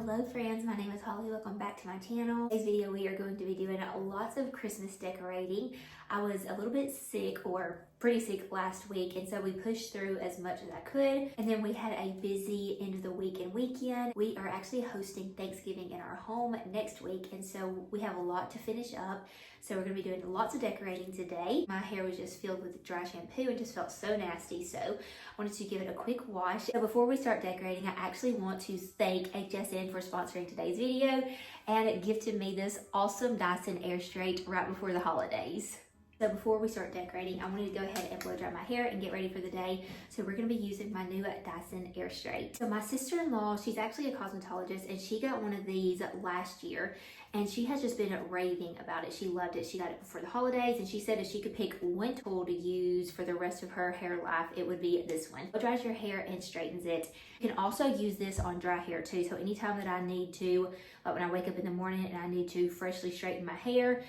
Hello friends, my name is Holly. Welcome back to my channel. In today's video we are going to be doing lots of Christmas decorating. I was a little bit sick, or pretty sick, last week, and so we pushed through as much as I could, and then we had a busy end of the week and weekend. We are actually hosting Thanksgiving in our home next week, and so we have a lot to finish up. So we're going to be doing lots of decorating today. My hair was just filled with dry shampoo and just felt so nasty, so I wanted to give it a quick wash. So before we start decorating, I actually want to thank HSN for sponsoring today's video and gifted me this awesome Dyson Air Straight right before the holidays. So before we start decorating, I wanted to go ahead and blow dry my hair and get ready for the day. So we're going to be using my new Dyson Air Straight. So my sister-in-law, she's actually a cosmetologist, and she got one of these last year, and she has just been raving about it. She loved it. She got it before the holidays, and she said if she could pick one tool to use for the rest of her hair life, it would be this one. It dries your hair and straightens it. You can also use this on dry hair too. So anytime that I need to, like when I wake up in the morning and I need to freshly straighten my hair,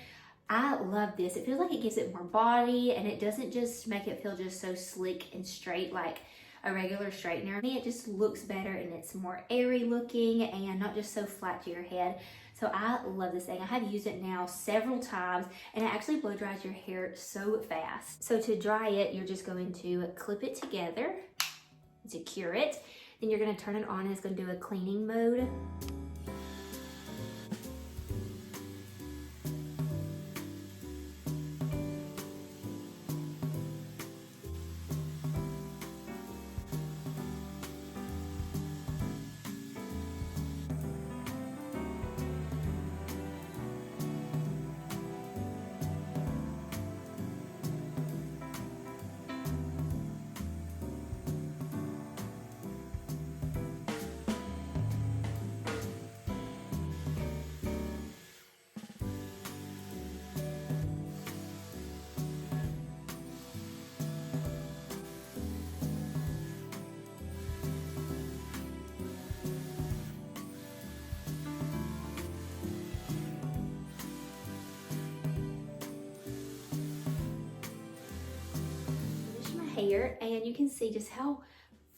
I love this. It feels like it gives it more body, and it doesn't just make it feel just so slick and straight like a regular straightener. I mean, it just looks better and it's more airy looking and not just so flat to your head. So I love this thing. I have used it now several times, and it actually blow dries your hair so fast. So to dry it, you're just going to clip it together, secure it. Then you're going to turn it on, and it's going to do a cleaning mode. Hair, and you can see just how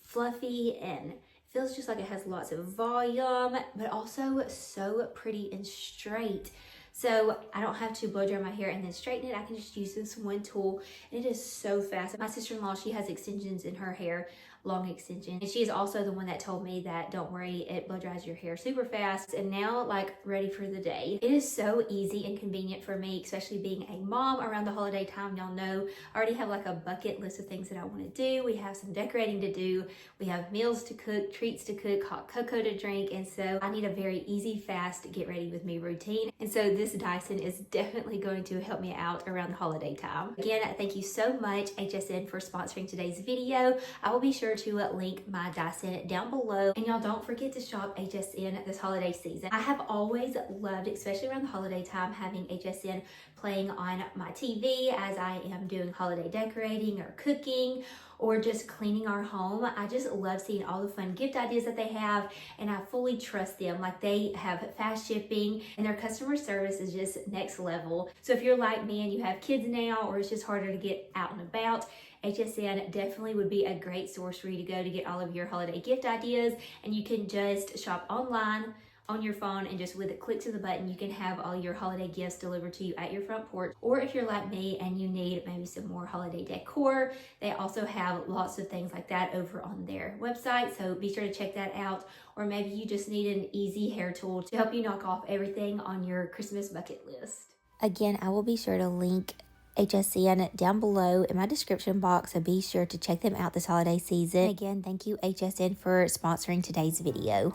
fluffy and it feels just like it has lots of volume, but also so pretty and straight. So I don't have to blow dry my hair and then straighten it. I can just use this one tool, and it is so fast. My sister-in-law, she has extensions in her hair, long extensions, and she is also the one that told me that don't worry, it blow dries your hair super fast. And now, like, ready for the day. It is so easy and convenient for me, especially being a mom around the holiday time. Y'all know I already have like a bucket list of things that I want to do. We have some decorating to do, we have meals to cook, treats to cook, hot cocoa to drink, and so I need a very easy, fast get ready with me routine. And so this Dyson is definitely going to help me out around the holiday time. Again, thank you so much HSN for sponsoring today's video. I will be sure to link my Dyson down below, and y'all don't forget to shop HSN this holiday season. I have always loved, especially around the holiday time, having HSN playing on my TV as I am doing holiday decorating or cooking or just cleaning our home. I just love seeing all the fun gift ideas that they have, and I fully trust them. Like, they have fast shipping, and their customer service is just next level. So if you're like me and you have kids now, or it's just harder to get out and about, HSN definitely would be a great source for you to go to get all of your holiday gift ideas. And you can just shop online on your phone, and just with a click to the button, you can have all your holiday gifts delivered to you at your front porch. Or if you're like me and you need maybe some more holiday decor, they also have lots of things like that over on their website, so be sure to check that out. Or maybe you just need an easy hair tool to help you knock off everything on your Christmas bucket list. Again, I will be sure to link HSN down below in my description box, so be sure to check them out this holiday season. Again, thank you HSN for sponsoring today's video.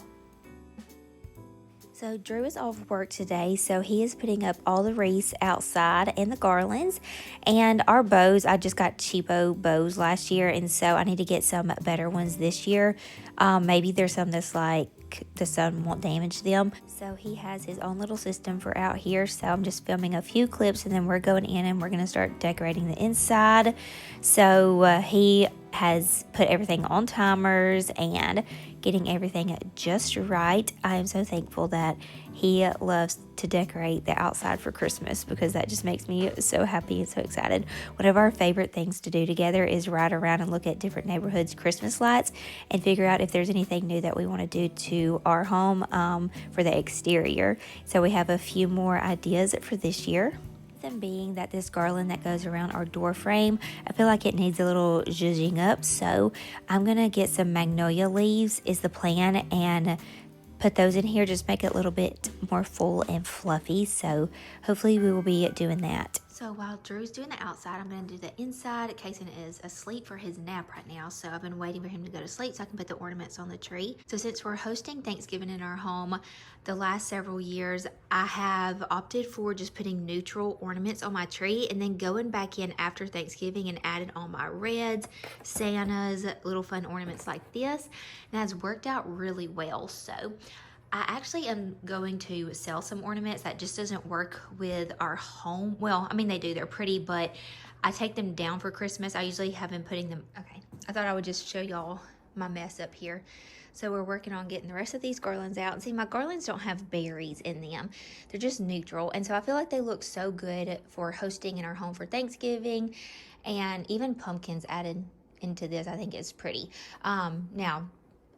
So Drew is off work today, so he is putting up all the wreaths outside and the garlands. And our bows, I just got cheapo bows last year, and so I need to get some better ones this year. Maybe there's some that's like the sun won't damage them. So he has his own little system for out here. So I'm just filming a few clips, and then we're going in and we're going to start decorating the inside. So he has put everything on timers and getting everything just right. I am so thankful that he loves to decorate the outside for Christmas, because that just makes me so happy and so excited. One of our favorite things to do together is ride around and look at different neighborhoods' Christmas lights and figure out if there's anything new that we want to do to our home for the exterior. So we have a few more ideas for this year. Them being that this garland that goes around our door frame, I feel like it needs a little zhuzhing up, so I'm gonna get some magnolia leaves is the plan, and put those in here, just make it a little bit more full and fluffy. So hopefully we will be doing that. So while Drew's doing the outside, I'm going to do the inside. Kaysen is asleep for his nap right now, so I've been waiting for him to go to sleep so I can put the ornaments on the tree. So since we're hosting Thanksgiving in our home, the last several years, I have opted for just putting neutral ornaments on my tree and then going back in after Thanksgiving and adding all my reds, Santas, little fun ornaments like this. And has worked out really well. So I actually am going to sell some ornaments that just doesn't work with our home. Well, I mean, they do, they're pretty, but I take them down for Christmas. I usually have been putting them, okay. I thought I would just show y'all my mess up here. So we're working on getting the rest of these garlands out. And see, my garlands don't have berries in them. They're just neutral. And so I feel like they look so good for hosting in our home for Thanksgiving, and even pumpkins added into this, I think is pretty. Now,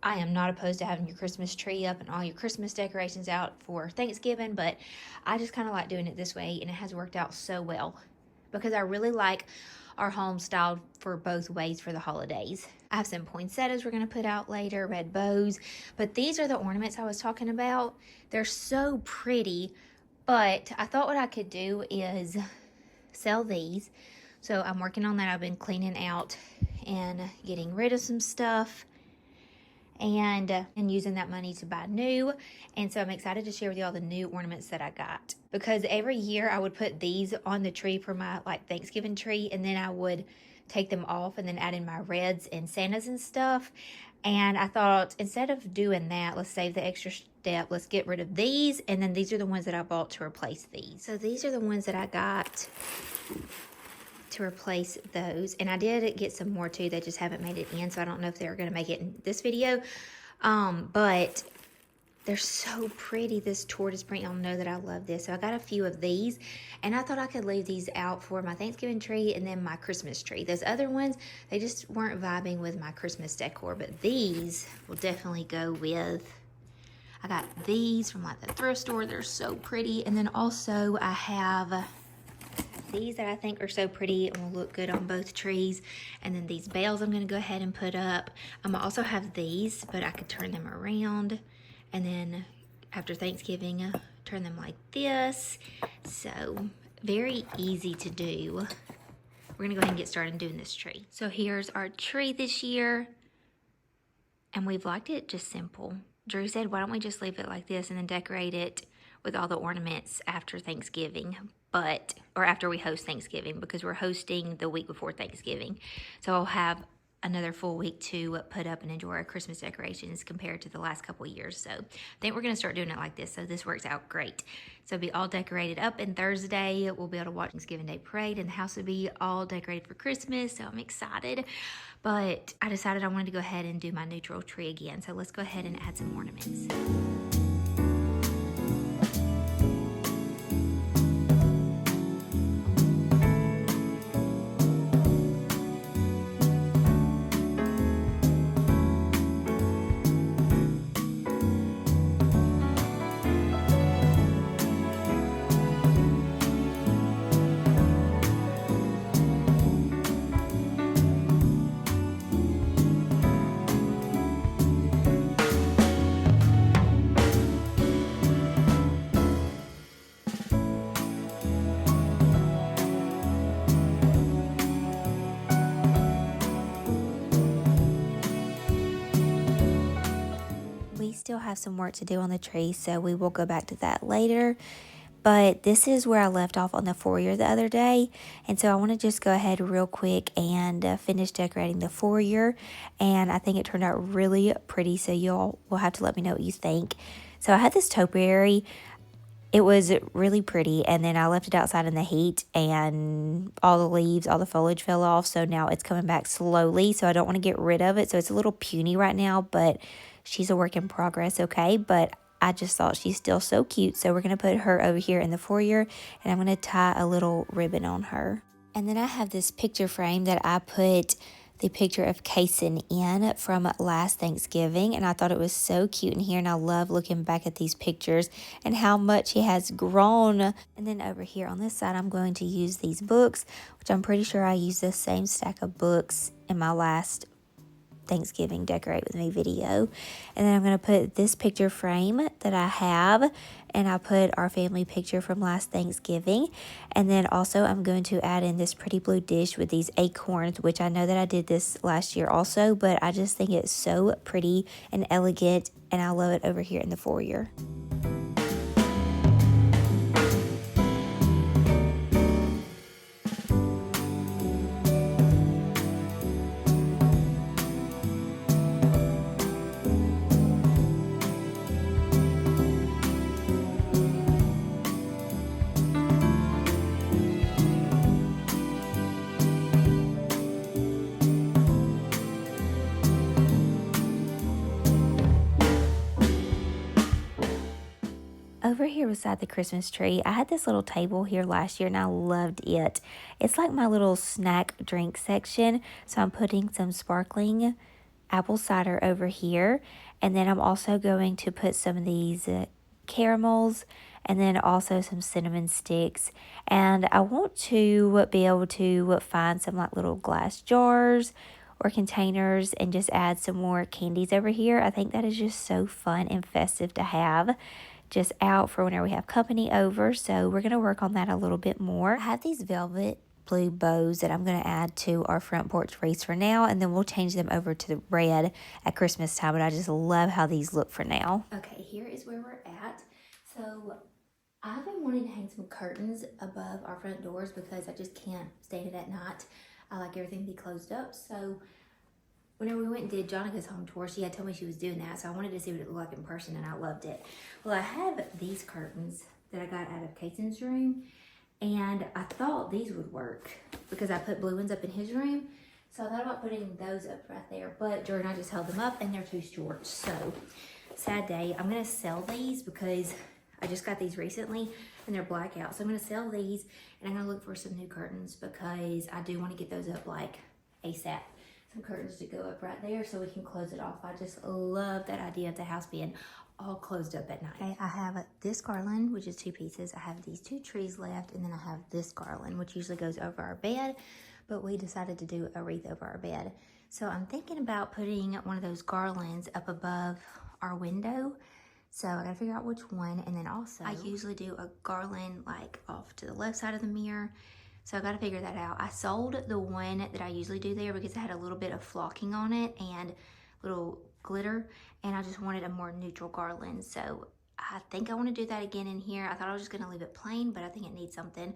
I am not opposed to having your Christmas tree up and all your Christmas decorations out for Thanksgiving, but I just kind of like doing it this way, and it has worked out so well because I really like our home styled for both ways for the holidays. I have some poinsettias we're going to put out later, red bows, but these are the ornaments I was talking about. They're so pretty, but I thought what I could do is sell these. So I'm working on that. I've been cleaning out and getting rid of some stuff, and using that money to buy new. And so I'm excited to share with you all the new ornaments that I got, because every year I would put these on the tree for my Thanksgiving tree, and then I would take them off and then add in my reds and Santas and stuff. And I thought, instead of doing that, let's save the extra step. Let's get rid of these, and then these are the ones that I bought to replace these. So these are the ones that I got to replace those, and I did get some more too. They just haven't made it in, so I don't know if they're going to make it in this video, but they're so pretty. This tortoise print, y'all know that I love this. So I got a few of these, and I thought I could leave these out for my Thanksgiving tree and then my Christmas tree. Those other ones, they just weren't vibing with my Christmas decor, but these will definitely go with. I got these from the thrift store. They're so pretty. And then also I have these that I think are so pretty and will look good on both trees. And then these bells I'm going to go ahead and put up. I also have these, but I could turn them around. And then after Thanksgiving, turn them like this. So very easy to do. We're going to go ahead and get started doing this tree. So here's our tree this year. And we've liked it just simple. Drew said, why don't we just leave it like this and then decorate it with all the ornaments after Thanksgiving, or after we host Thanksgiving, because we're hosting the week before Thanksgiving. So I'll have another full week to put up and enjoy our Christmas decorations compared to the last couple of years. So I think we're going to start doing it like this. So this works out great. So it'll be all decorated up, and Thursday we'll be able to watch Thanksgiving Day parade, and the house will be all decorated for Christmas. So I'm excited. But I decided I wanted to go ahead and do my neutral tree again. So let's go ahead and add some ornaments. Still have some work to do on the tree, so we will go back to that later. But this is where I left off on the foyer the other day, and so I want to just go ahead real quick and finish decorating the foyer. And I think it turned out really pretty, so y'all will have to let me know what you think. So I had this topiary. it was really pretty, and then I left it outside in the heat, and all the leaves, all the foliage fell off, so now it's coming back slowly, so I don't want to get rid of it, so it's a little puny right now, but she's a work in progress, okay? But I just thought she's still so cute, so we're going to put her over here in the foyer, and I'm going to tie a little ribbon on her. And then I have this picture frame that I put the picture of Kason in from last Thanksgiving, and I thought it was so cute in here, and I love looking back at these pictures and how much he has grown. And then over here on this side, I'm going to use these books, which I'm pretty sure I used the same stack of books in my last Thanksgiving Decorate With Me video. And then I'm going to put this picture frame that I have, and I put our family picture from last Thanksgiving. And then also I'm going to add in this pretty blue dish with these acorns, which I know that I did this last year also, but I just think it's so pretty and elegant, and I love it over here in the foyer. Over here beside the Christmas tree, I had this little table here last year, and I loved it. It's like my little snack drink section, so I'm putting some sparkling apple cider over here, and then I'm also going to put some of these caramels, and then also some cinnamon sticks. And I want to be able to find some like little glass jars or containers and just add some more candies over here. I think that is just so fun and festive to have just out for whenever we have company over. So we're going to work on that a little bit more. I have these velvet blue bows that I'm going to add to our front porch wreaths for now, and then we'll change them over to the red at Christmas time, but I just love how these look for now. Okay, here is where we're at. So I've been wanting to hang some curtains above our front doors because I just can't stand it at night. I like everything to be closed up. So whenever we went and did Jonica's home tour, she had told me she was doing that, so I wanted to see what it looked like in person, and I loved it. Well, I have these curtains that I got out of Kason's room, and I thought these would work because I put blue ones up in his room, so I thought about putting those up right there, but Jordan and I just held them up, and they're too short, so sad day. I'm going to sell these because I just got these recently, and they're blackout, so I'm going to sell these, and I'm going to look for some new curtains because I do want to get those up like ASAP. Some curtains to go up right there so we can close it off. I just love that idea of the house being all closed up at night. Okay, I have this garland, which is 2 pieces. I have these 2 trees left, and then I have this garland, which usually goes over our bed, but we decided to do a wreath over our bed. So I'm thinking about putting one of those garlands up above our window. So I gotta figure out which one, and then also I usually do a garland like off to the left side of the mirror. So I got to figure that out. I sold the one that I usually do there because it had a little bit of flocking on it and little glitter, and I just wanted a more neutral garland. So I think I want to do that again in here. I thought I was just going to leave it plain, but I think it needs something.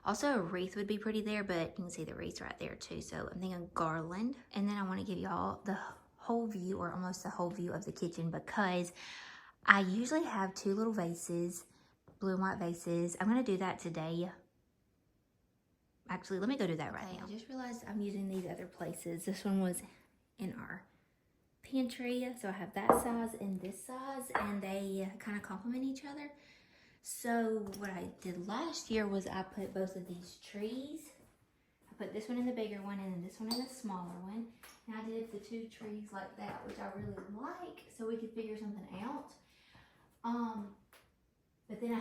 Also, a wreath would be pretty there, but you can see the wreaths right there too. So I'm thinking garland. And then I want to give y'all the whole view, or almost the whole view of the kitchen, because I usually have 2 little vases, blue and white vases. I'm going to do that today. Actually, let me go do that right now. I just realized I'm using these other places. This one was in our pantry, so I have that size and this size, and they kind of complement each other. So what I did last year was I put both of these trees. I put this one in the bigger one and then this one in the smaller one. And I did the 2 trees like that, which I really like, so we could figure something out. But then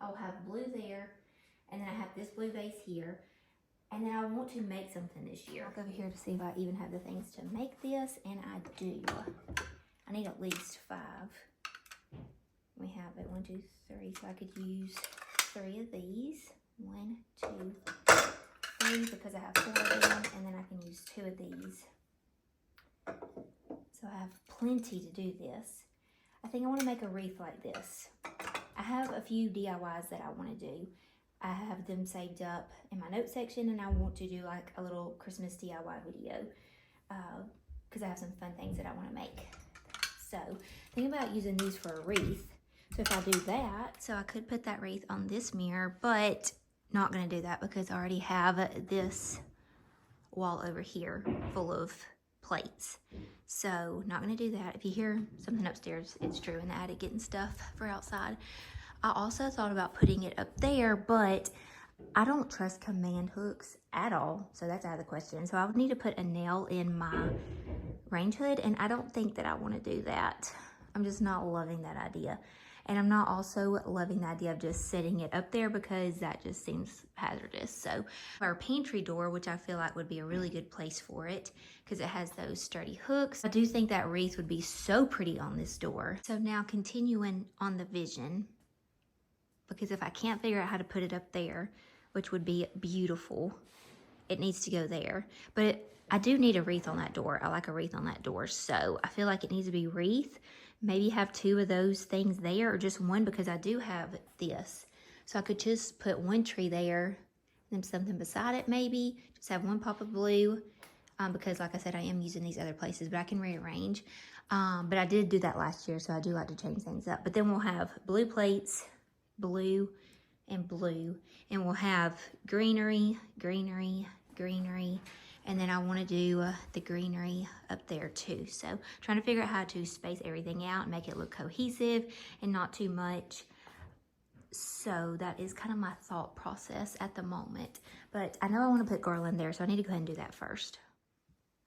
I'll have blue there, and then I have this blue vase here, and then I want to make something this year. I'll go over here to see if I even have the things to make this, and I do. I need at least 5. We have it 1, 2, 3, so I could use 3 of these. 1, 2, 3, because I have 4 of them, and then I can use 2 of these. So I have plenty to do this. I think I want to make a wreath like this. I have a few DIYs that I want to do. I have them saved up in my notes section, and I want to do like a little Christmas DIY video because I have some fun things that I want to make. So think about using these for a wreath, So if I do that, so I could put that wreath on this mirror, but not gonna do that because I already have this wall over here full of plates. So not gonna do that. If you hear something upstairs, it's Drew in the attic getting stuff for outside. I also thought about putting it up there, but I don't trust command hooks at all. So that's out of the question. So I would need to put a nail in my range hood, and I don't think that I want to do that. I'm just not loving that idea. And I'm not also loving the idea of just setting it up there because that just seems hazardous. So our pantry door, which I feel like would be a really good place for it because it has those sturdy hooks. I do think that wreath would be so pretty on this door. So now continuing on the vision, because if I can't figure out how to put it up there, which would be beautiful, it needs to go there. But I do need a wreath on that door. I like a wreath on that door. So I feel like it needs to be wreath. Maybe have two of those things there or just one because I do have this. So I could just put one tree there and then something beside it maybe. Just have one pop of blue because like I said, I am using these other places, but I can rearrange. But I did do that last year, so I do like to change things up. But then we'll have blue plates, blue, and blue. And we'll have greenery, greenery, greenery. And then I want to do the greenery up there too. So trying to figure out how to space everything out and make it look cohesive and not too much. So that is kind of my thought process at the moment. But I know I want to put garland there, so I need to go ahead and do that first.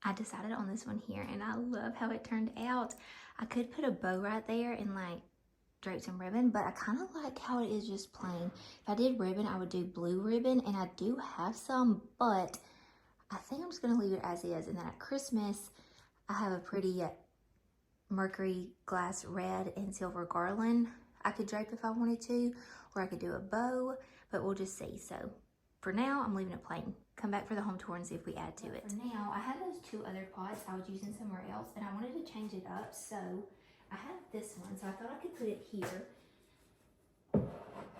I decided on this one here and I love how it turned out. I could put a bow right there and like drape some ribbon, but I kind of like how it is just plain. If I did ribbon, I would do blue ribbon, and I do have some, but I think I'm just gonna leave it as is. And then at Christmas, I have a pretty mercury glass red and silver garland I could drape if I wanted to, or I could do a bow, but we'll just see. So for now, I'm leaving it plain. Come back for the home tour and see if we add to it. For now, I have those two other pots I was using somewhere else, and I wanted to change it up, so I have this one, so I thought I could put it here.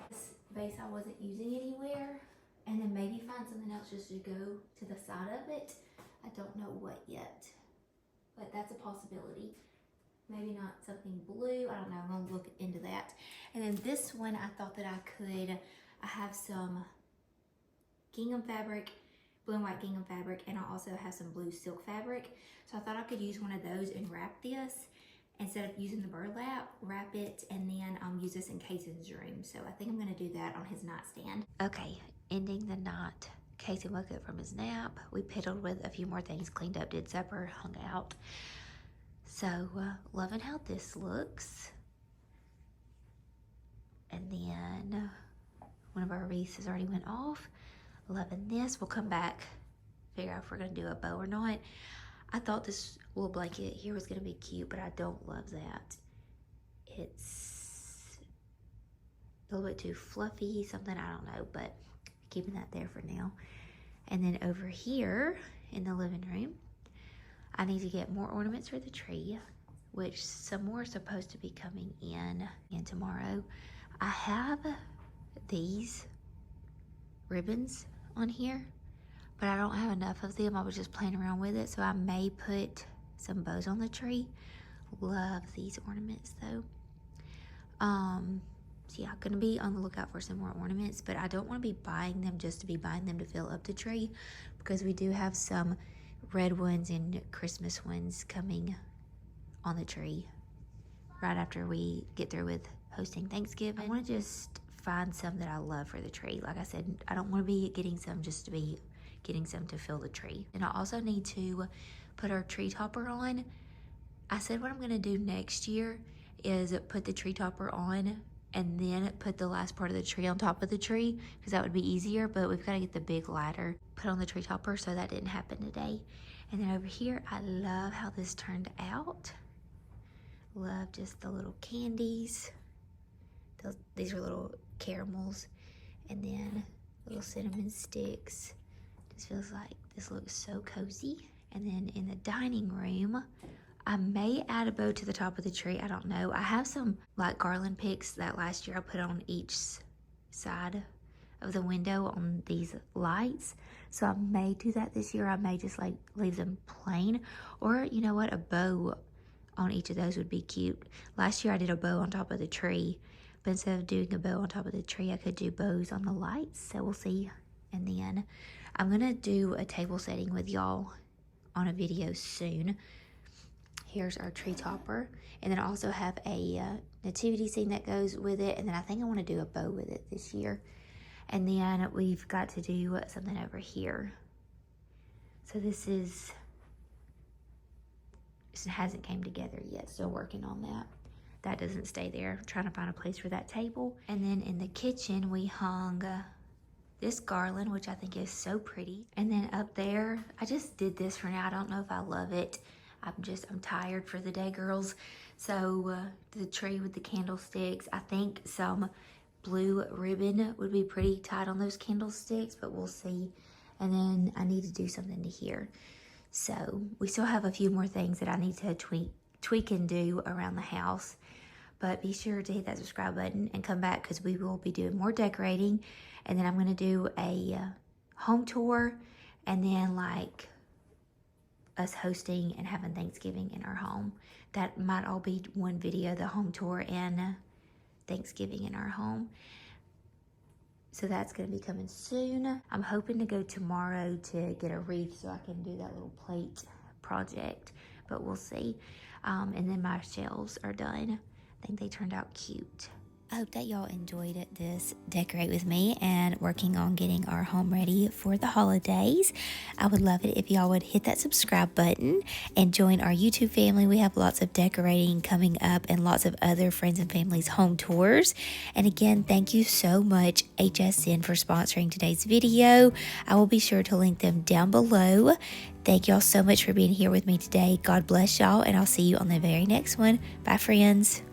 This vase I wasn't using anywhere, and then maybe find something else just to go to the side of it. I don't know what yet, but that's a possibility. Maybe not something blue, I don't know, I'm gonna look into that. And then this one, I thought that I have some gingham fabric, blue and white gingham fabric, and I also have some blue silk fabric. So I thought I could use one of those and wrap this. Instead of using the burlap, wrap it, and then use this in Casey's room. So I think I'm gonna do that on his nightstand. Okay, ending the night. Casey woke up from his nap. We piddled with a few more things, cleaned up, did supper, hung out. So loving how this looks. And then one of our wreaths has already went off. Loving this. We'll come back, figure out if we're gonna do a bow or not. I thought this little blanket here was gonna be cute, but I don't love that. It's a little bit too fluffy, something, I don't know, but keeping that there for now. And then over here in the living room, I need to get more ornaments for the tree, which some more are supposed to be coming in tomorrow. I have these ribbons on here, but I don't have enough of them. I was just playing around with it, so I may put some bows on the tree. Love these ornaments though. So yeah, gonna be on the lookout for some more ornaments, but I don't want to be buying them just to be buying them to fill up the tree, because we do have some red ones and Christmas ones coming on the tree right after we get through with hosting Thanksgiving. I want to just find some that I love for the tree. Like I said, I don't want to be getting some just to be getting some to fill the tree. And I also need to put our tree topper on. I said what I'm going to do next year is put the tree topper on and then put the last part of the tree on top of the tree, because that would be easier, but we've got to get the big ladder put on the tree topper, so that didn't happen today. And then over here, I love how this turned out. Love just the little candies. These are little caramels, and then little cinnamon sticks. Just feels like this looks so cozy. And then in the dining room, I may add a bow to the top of the tree. I don't know. I have some like garland picks that last year I put on each side of the window on these lights. So I may do that this year. I may just like leave them plain, or you know what, a bow on each of those would be cute. Last year I did a bow on top of the tree, but instead of doing a bow on top of the tree, I could do bows on the lights. So we'll see. And then I'm gonna do a table setting with y'all on a video soon. Here's our tree topper. And then I also have a nativity scene that goes with it. And then I think I want to do a bow with it this year. And then we've got to do something over here. So this hasn't came together yet. Still working on that. That doesn't stay there. I'm trying to find a place for that table. And then in the kitchen, we hung this garland, which I think is so pretty. And then up there, I just did this for now. I don't know if I love it. I'm tired for the day, girls. So the tree with the candlesticks, I think some blue ribbon would be pretty tight on those candlesticks, but we'll see. And then I need to do something to here. So we still have a few more things that I need to tweak and do around the house. But be sure to hit that subscribe button and come back because we will be doing more decorating. And then I'm going to do a home tour and then like us hosting and having Thanksgiving in our home. That might all be one video, the home tour and Thanksgiving in our home. So that's going to be coming soon. I'm hoping to go tomorrow to get a wreath so I can do that little plate project, but we'll see. And then my shelves are done. I think they turned out cute. I hope that y'all enjoyed this decorate with me and working on getting our home ready for the holidays. I would love it if y'all would hit that subscribe button and join our YouTube family. We have lots of decorating coming up and lots of other friends and families home tours. And again, thank you so much HSN for sponsoring today's video. I will be sure to link them down below. Thank y'all so much for being here with me today. God bless y'all, and I'll see you on the very next one. Bye, friends.